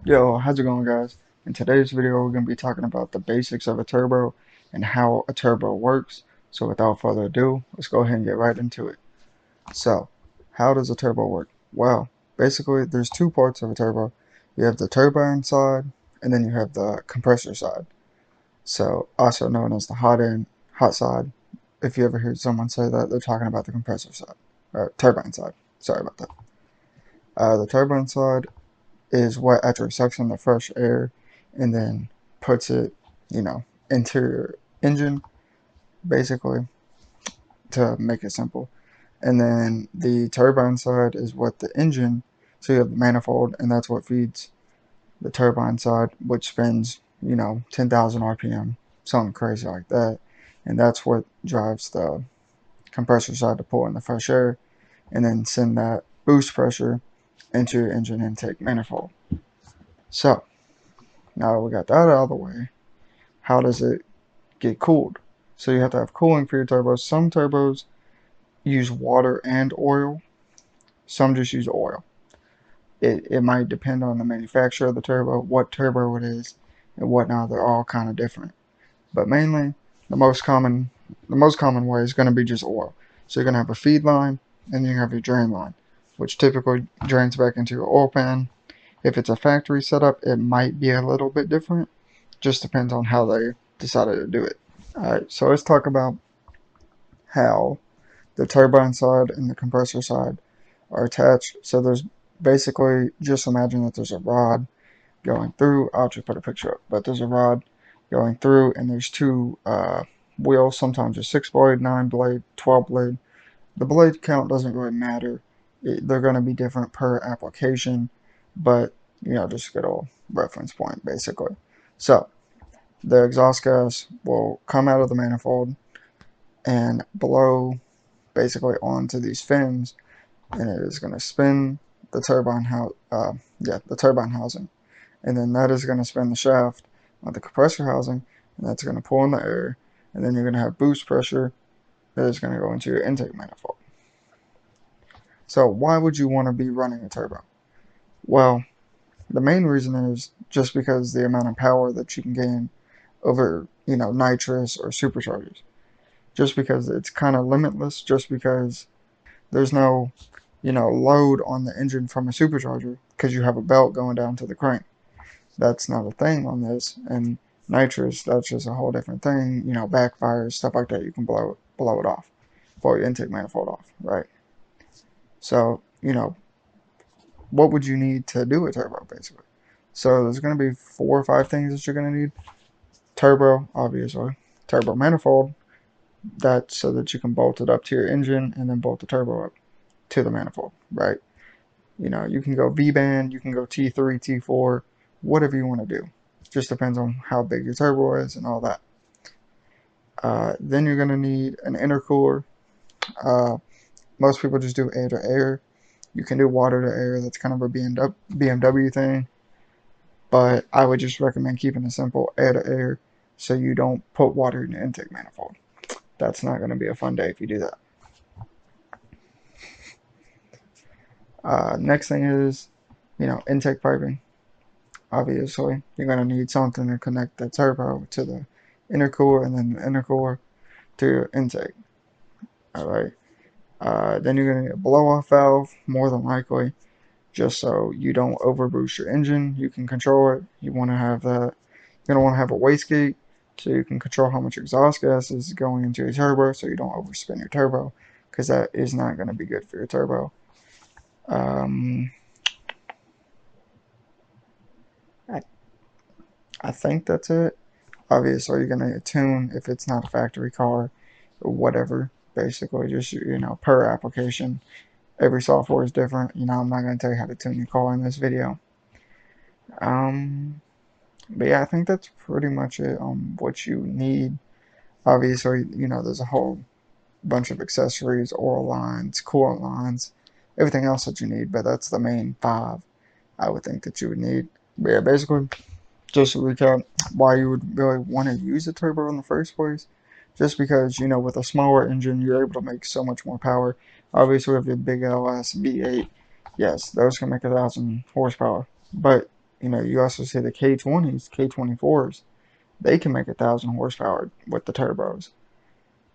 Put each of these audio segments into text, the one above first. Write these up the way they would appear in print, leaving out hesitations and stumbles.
Yo, how's it going, guys? In today's video, we're going to be talking about the basics of a turbo and how a turbo works. So without further ado, let's go ahead and get right into it. So, how does a turbo work? Well, basically, there's two parts of a turbo. You have the turbine side, and then you have the compressor side. So, also known as the hot side. If you ever hear someone say that, they're talking about the compressor side, or turbine side. Sorry about that. The turbine side is what actually sucks in the fresh air and then puts it, you know, into your engine, basically, to make it simple. And then the turbine side is what the engine, so you have the manifold, and that's what feeds the turbine side, which spins, 10,000 RPM, something crazy like that. And that's what drives the compressor side to pull in the fresh air and then send that boost pressure into your engine intake manifold. So, now that we got that out of the way, how does it get cooled? So you have to have cooling for your turbos. Some turbos use water and oil. Some just use oil. It might depend on the manufacturer of the turbo, what turbo it is, and whatnot. They're all kind of different. But mainly, the most common way is going to be just oil. So you're going to have a feed line, and then you have your drain line, which typically drains back into your oil pan. If it's a factory setup, it might be a little bit different. Just depends on how they decided to do it. Alright, so let's talk about how the turbine side and the compressor side are attached. So there's basically, just imagine that there's a rod going through. I'll just put a picture up, but there's a rod going through, and there's two wheels. Sometimes a 6 blade, 9 blade, 12 blade. The blade count doesn't really matter. They're going to be different per application, but just a good old reference point, basically. So the exhaust gas will come out of the manifold and blow basically onto these fins, and it is going to spin the turbine the turbine housing, and then that is going to spin the shaft of the compressor housing, and that's going to pull in the air, and then you're going to have boost pressure that is going to go into your intake manifold. So why would you want to be running a turbo? Well, the main reason is just because the amount of power that you can gain over, nitrous or superchargers. Just because it's kind of limitless, just because there's no, load on the engine from a supercharger because you have a belt going down to the crank. That's not a thing on this. And nitrous, that's just a whole different thing. Backfires, stuff like that. You can blow it off, blow your intake manifold off, right? So, what would you need to do a turbo, basically? So there's going to be 4 or 5 things that you're going to need. Turbo, obviously. Turbo manifold, that's so that you can bolt it up to your engine and then bolt the turbo up to the manifold, right? You can go V-band, you can go T3, T4, whatever you want to do. Just depends on how big your turbo is and all that. Then you're going to need an intercooler. Most people just do air to air. You can do water to air. That's kind of a BMW thing. But I would just recommend keeping it simple, air to air, so you don't put water in your intake manifold. That's not going to be a fun day if you do that. Next thing is, intake piping. Obviously, you're going to need something to connect the turbo to the intercooler, and then the intercooler to your intake. Alright. Then you're going to need a blow-off valve, more than likely, just so you don't overboost your engine. You can control it. You want to have that. You're going to want to have a wastegate, so you can control how much exhaust gas is going into your turbo, so you don't overspin your turbo, because that is not going to be good for your turbo. I think that's it. Obviously, you're going to tune if it's not a factory car or whatever. Basically, just, per application. Every software is different. I'm not going to tell you how to tune your car in this video. But yeah, I think that's pretty much it on what you need. Obviously, there's a whole bunch of accessories, oil lines, coolant lines, everything else that you need, but that's the main 5 I would think that you would need. But yeah, basically, just to recap, why you would really want to use a turbo in the first place. Just because, with a smaller engine, you're able to make so much more power. Obviously, with the big LS V8, yes, those can make 1,000 horsepower. But You also see the K20s, K24s. They can make 1,000 horsepower with the turbos.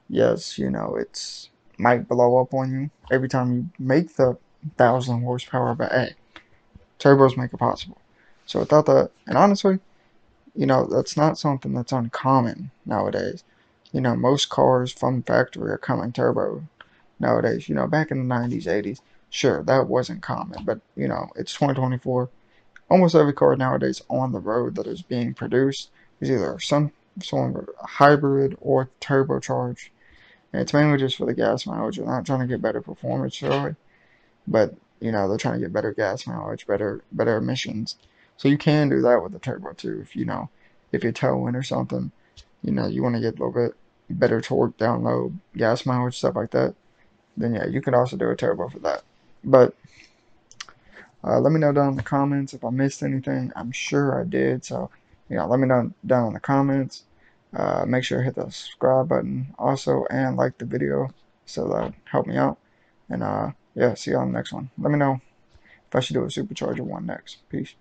Yes, it's might blow up on you every time you make the 1,000 horsepower, but hey, turbos make it possible. So without that, and honestly, that's not something that's uncommon nowadays. Most cars from factory are coming turbo nowadays. Back in the 90s, 80s, sure, that wasn't common, but it's 2024. Almost every car nowadays on the road that is being produced is either some sort of hybrid or turbocharged. And it's mainly just for the gas mileage. They're not trying to get better performance, really, but they're trying to get better gas mileage, better emissions. So you can do that with the turbo too. If you're towing or something, you want to get a little bit better torque, down low, gas mileage, stuff like that. Then yeah, you can also do a turbo for that. But let me know down in the comments if I missed anything. I'm sure I did. So let me know down in the comments. Make sure to hit the subscribe button also and like the video, so that help me out. And yeah, see you on the next one. Let me know if I should do a supercharger one next. Peace.